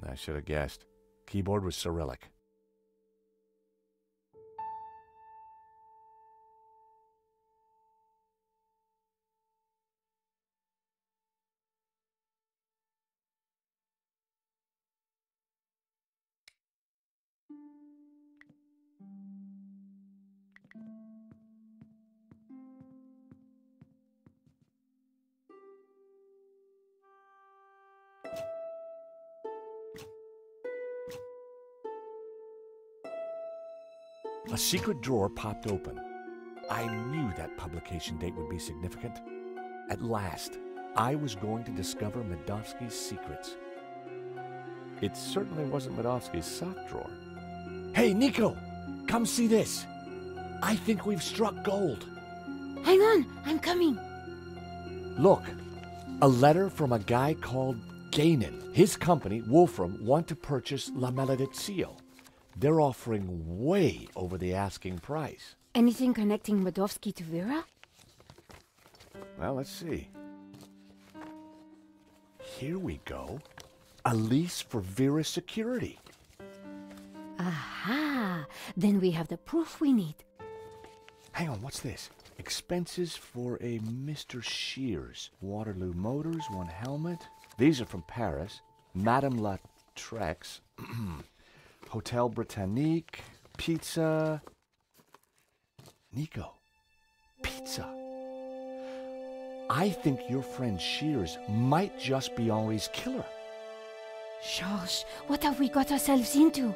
I should have guessed. Keyboard was Cyrillic. A secret drawer popped open. I knew that publication date would be significant. At last, I was going to discover Medovsky's secrets. It certainly wasn't Medovsky's sock drawer. Hey, Nico! Come see this! I think we've struck gold. Hang on, I'm coming. Look, a letter from a guy called Gainan. His company, Wolfram, want to purchase La Maledizio. They're offering way over the asking price. Anything connecting Medovsky to Vera? Well, let's see. Here we go. A lease for Vera's security. Aha! Then we have the proof we need. Hang on, what's this? Expenses for a Mr. Shears. Waterloo Motors, 1 helmet. These are from Paris. Madame La Trex. Hotel Britannique. Pizza. Nico. Pizza. I think your friend Shears might just be Henri's killer. Georges, what have we got ourselves into?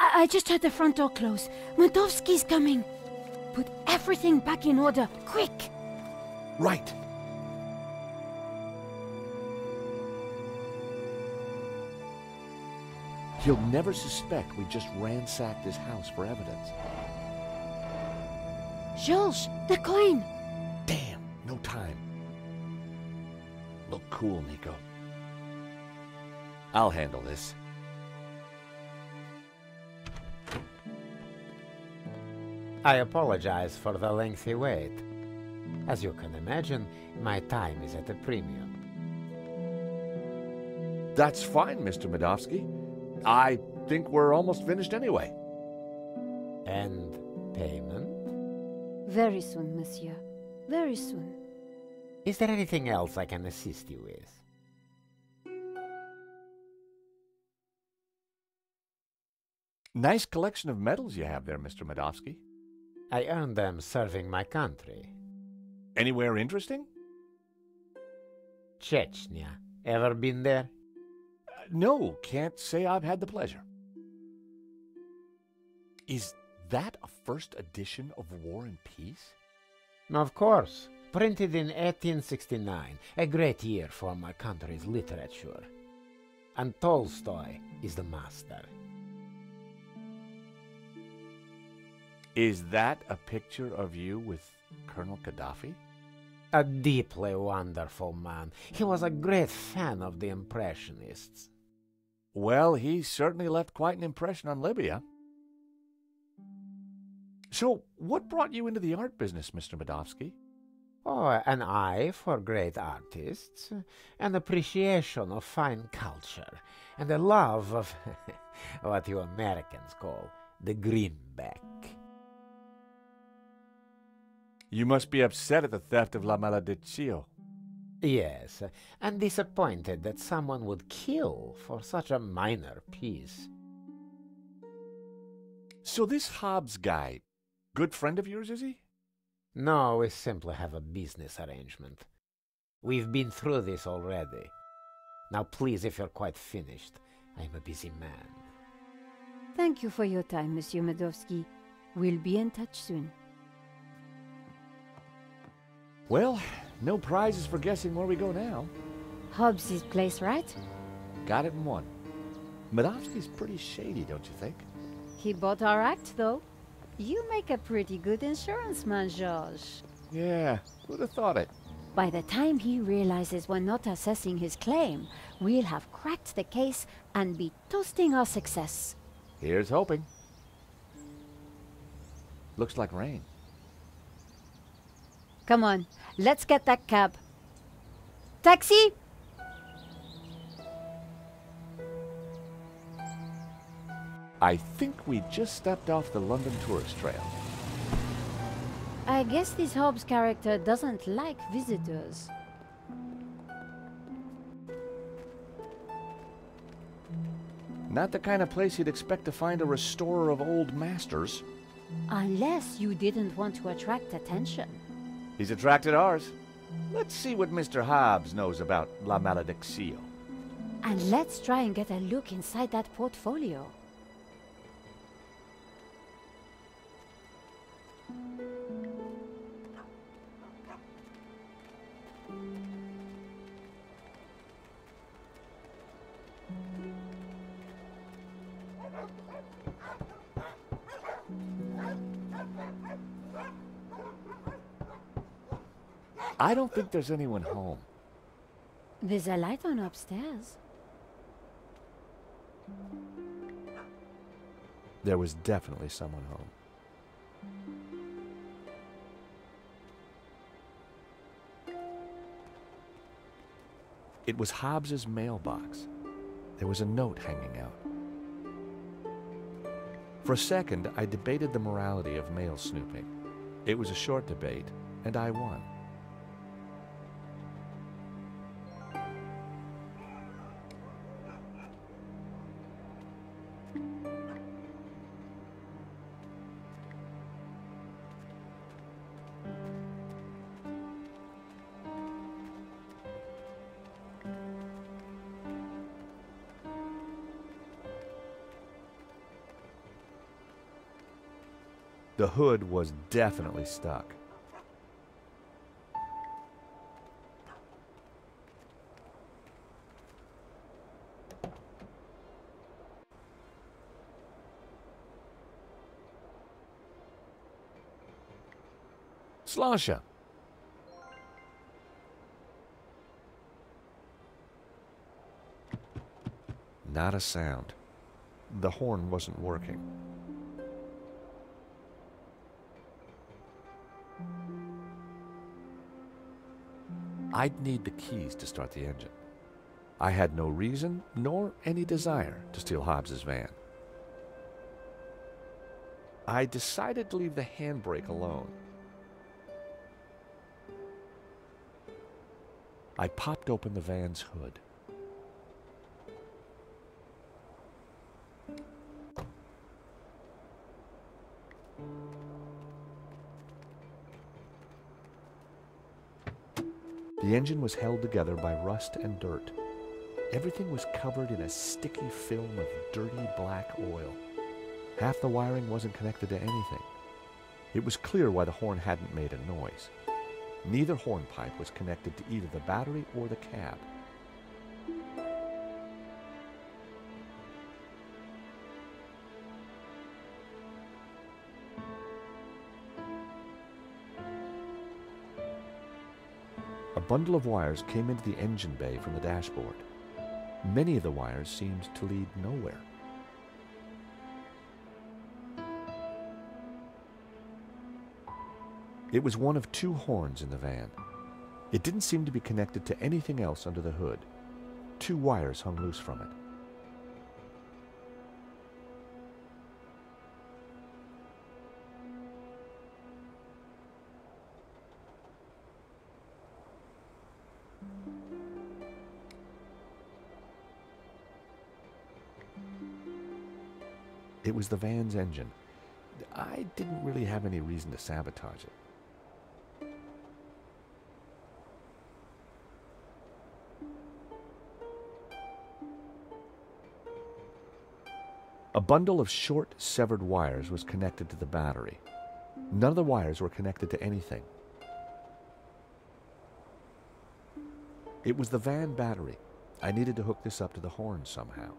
I just heard the front door close. Medovsky's coming. Put everything back in order, quick! Right. He'll never suspect we just ransacked his house for evidence. Georges, the coin! Damn, no time. Look cool, Nico. I'll handle this. I apologize for the lengthy wait. As you can imagine, my time is at a premium. That's fine, Mr. Medovsky. I think we're almost finished anyway. And payment? Very soon, monsieur. Very soon. Is there anything else I can assist you with? Nice collection of medals you have there, Mr. Medovsky. I earned them serving my country. Anywhere interesting? Chechnya. Ever been there? No, can't say I've had the pleasure. Is that a first edition of War and Peace? Of course. Printed in 1869. A great year for my country's literature. And Tolstoy is the master. Is that a picture of you with Colonel Gaddafi? A deeply wonderful man. He was a great fan of the Impressionists. Well, he certainly left quite an impression on Libya. So, what brought you into the art business, Mr. Medovsky? Oh, an eye for great artists, an appreciation of fine culture, and a love of what you Americans call the greenback. You must be upset at the theft of La Maledizio. Yes, and disappointed that someone would kill for such a minor piece. So this Hobbs guy, good friend of yours, is he? No, we simply have a business arrangement. We've been through this already. Now please, if you're quite finished, I'm a busy man. Thank you for your time, Monsieur Medovsky. We'll be in touch soon. Well, no prizes for guessing where we go now. Hobbs' place, right? Got it in one. Medovsky's pretty shady, don't you think? He bought our act, though. You make a pretty good insurance man, Georges. Yeah, who'd have thought it? By the time he realizes we're not assessing his claim, we'll have cracked the case and be toasting our success. Here's hoping. Looks like rain. Come on, let's get that cab. Taxi! I think we just stepped off the London tourist trail. I guess this Hobbs character doesn't like visitors. Not the kind of place you'd expect to find a restorer of old masters. Unless you didn't want to attract attention. He's attracted ours. Let's see what Mr. Hobbs knows about La Malediccio. And let's try and get a look inside that portfolio. I don't think there's anyone home. There's a light on upstairs. There was definitely someone home. It was Hobbs's mailbox. There was a note hanging out. For a second, I debated the morality of mail snooping. It was a short debate, and I won. The hood was definitely stuck. Slasha. Not a sound. The horn wasn't working. I'd need the keys to start the engine. I had no reason nor any desire to steal Hobbs's van. I decided to leave the handbrake alone. I popped open the van's hood. The engine was held together by rust and dirt. Everything was covered in a sticky film of dirty black oil. Half the wiring wasn't connected to anything. It was clear why the horn hadn't made a noise. Neither hornpipe was connected to either the battery or the cab. A bundle of wires came into the engine bay from the dashboard. Many of the wires seemed to lead nowhere. It was one of two horns in the van. It didn't seem to be connected to anything else under the hood. Two wires hung loose from it. It was the van's engine. I didn't really have any reason to sabotage it. A bundle of short, severed wires was connected to the battery. None of the wires were connected to anything. It was the van battery. I needed to hook this up to the horn somehow.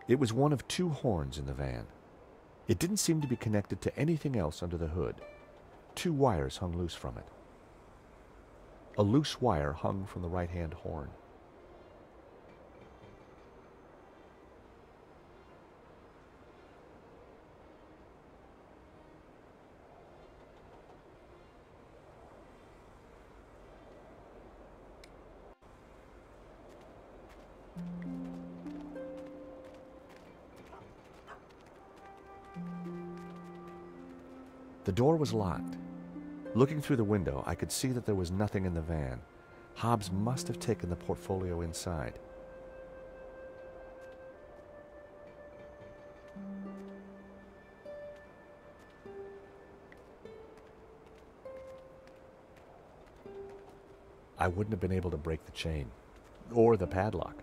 It was one of two horns in the van. It didn't seem to be connected to anything else under the hood. Two wires hung loose from it. A loose wire hung from the right-hand horn. The door was locked. Looking through the window, I could see that there was nothing in the van. Hobbs must have taken the portfolio inside. I wouldn't have been able to break the chain, or the padlock.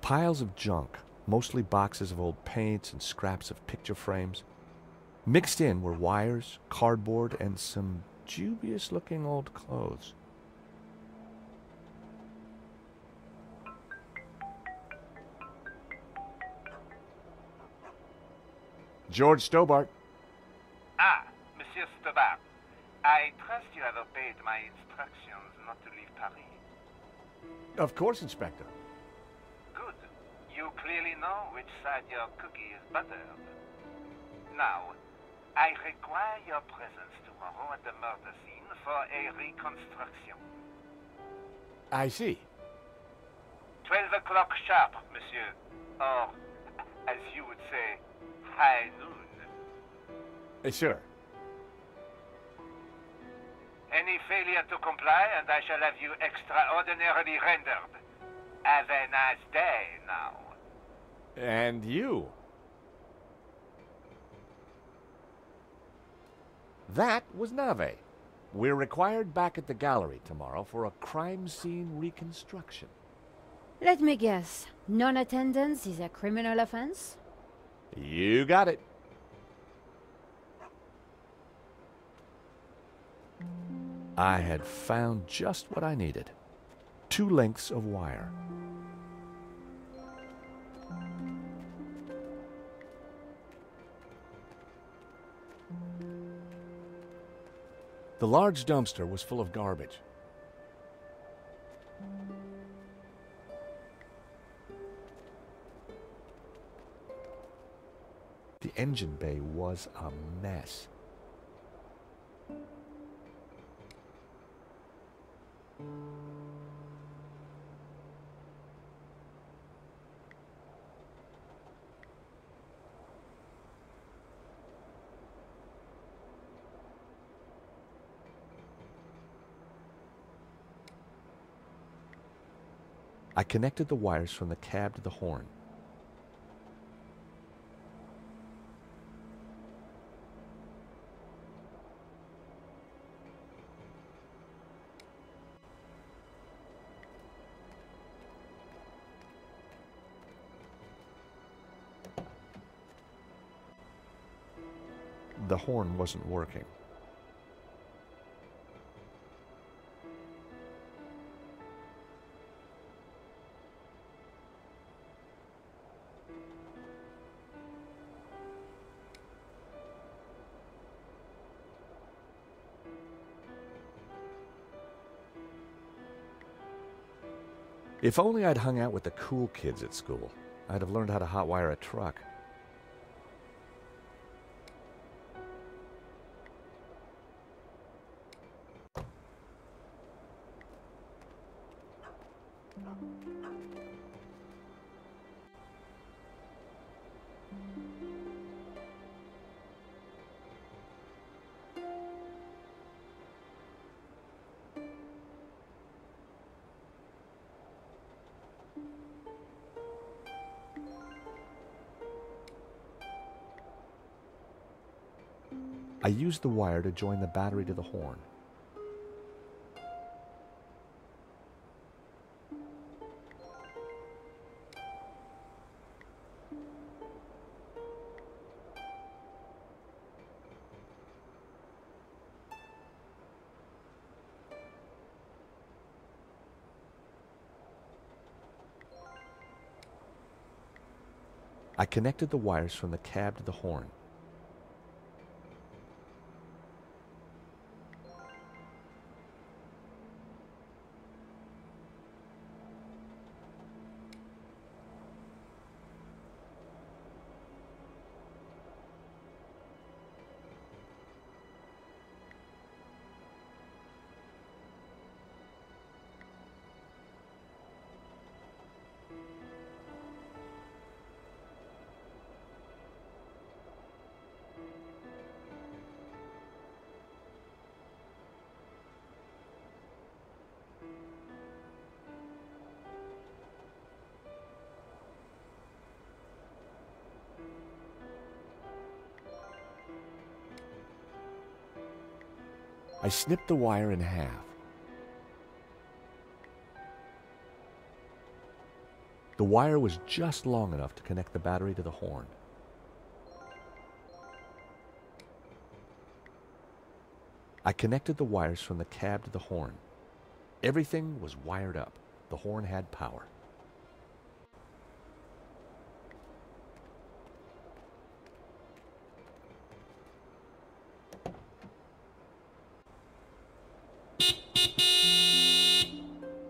Piles of junk, mostly boxes of old paints and scraps of picture frames. Mixed in were wires, cardboard, and some dubious-looking old clothes. George Stobart. Ah, Monsieur Stobart. I trust you have obeyed my instructions not to leave Paris. Of course, Inspector. Good. You clearly know which side your cookie is buttered. Now, I require your presence tomorrow at the murder scene for a reconstruction. I see. 12 o'clock sharp, monsieur. Or, as you would say, high noon. Sure. Any failure to comply, and I shall have you extraordinarily rendered. Have a nice day now. And you. That was Nave. We're required back at the gallery tomorrow for a crime scene reconstruction. Let me guess. Non-attendance is a criminal offense? You got it. I had found just what I needed. 2 lengths of wire. The large dumpster was full of garbage. The engine bay was a mess. I connected the wires from the cab to the horn. The horn wasn't working. If only I'd hung out with the cool kids at school, I'd have learned how to hotwire a truck. I used the wire to join the battery to the horn. I connected the wires from the cab to the horn. I snipped the wire in half. The wire was just long enough to connect the battery to the horn. I connected the wires from the cab to the horn. Everything was wired up. The horn had power.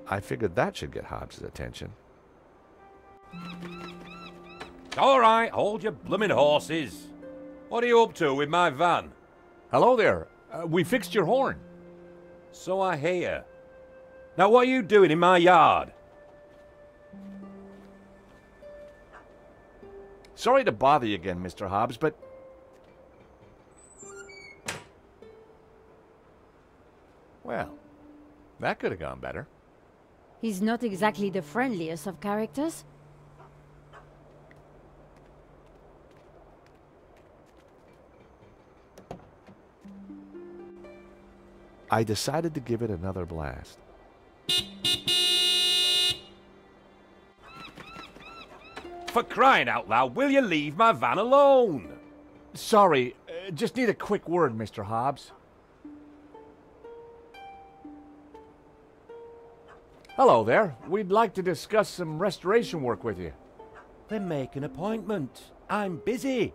I figured that should get Hobbs' attention. All right, hold your bloomin' horses. What are you up to with my van? Hello there. We fixed your horn. So I hear. Now what are you doing in my yard? Sorry to bother you again, Mr. Hobbs, but... Well, that could have gone better. He's not exactly the friendliest of characters. I decided to give it another blast. For crying out loud, will you leave my van alone? Sorry, just need a quick word, Mr. Hobbs. Hello there. We'd like to discuss some restoration work with you. Then make an appointment. I'm busy.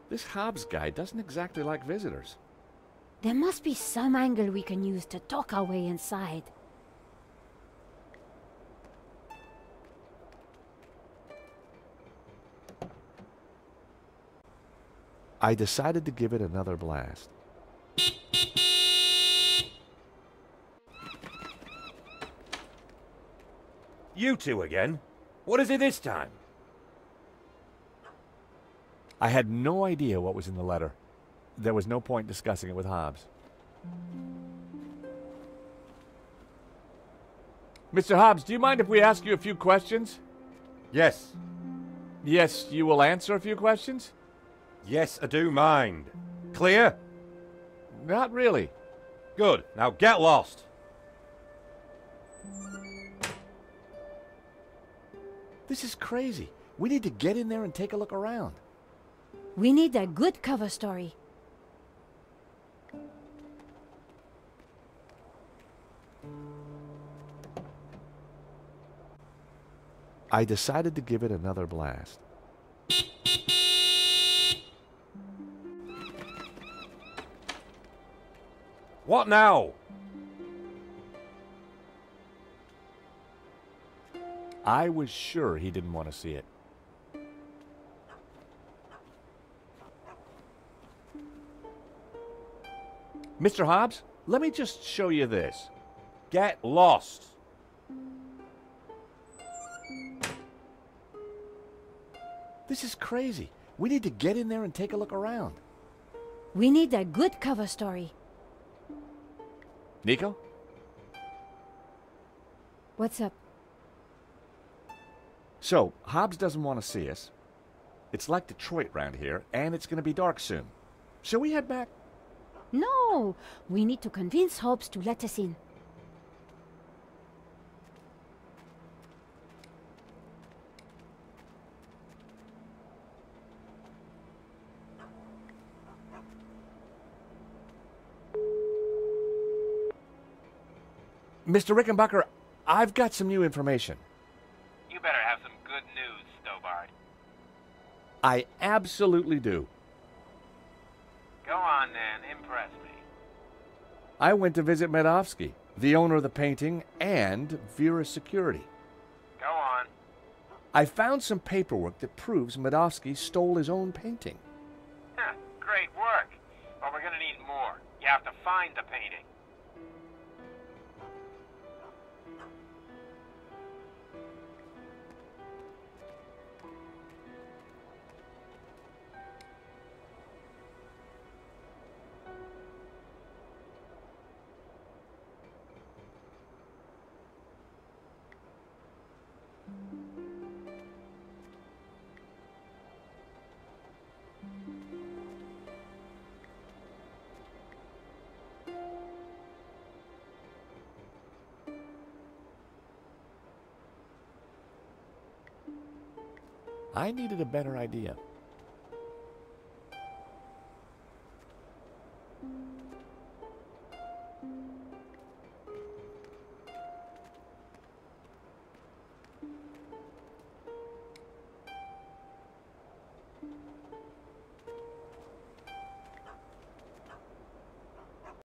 This Hobbs guy doesn't exactly like visitors. There must be some angle we can use to talk our way inside. I decided to give it another blast. You two again? What is it this time? I had no idea what was in the letter. There was no point discussing it with Hobbs. Mr. Hobbs, do you mind if we ask you a few questions? Yes. Yes, you will answer a few questions? Yes, I do mind. Clear? Not really. Good. Now get lost. This is crazy. We need to get in there and take a look around. We need a good cover story. I decided to give it another blast. What now? I was sure he didn't want to see it. Mr. Hobbs, let me just show you this. Get lost. This is crazy. We need to get in there and take a look around. We need a good cover story. Nico? What's up? So, Hobbs doesn't want to see us. It's like Detroit round here, and it's going to be dark soon. Shall we head back? No! We need to convince Hobbs to let us in. Mr. Rickenbacker, I've got some new information. You better have some good news, Stobart. I absolutely do. Go on then, impress me. I went to visit Medovsky, the owner of the painting, and Vera's security. Go on. I found some paperwork that proves Medovsky stole his own painting. Huh, great work. But we're gonna need more. You have to find the painting. I needed a better idea.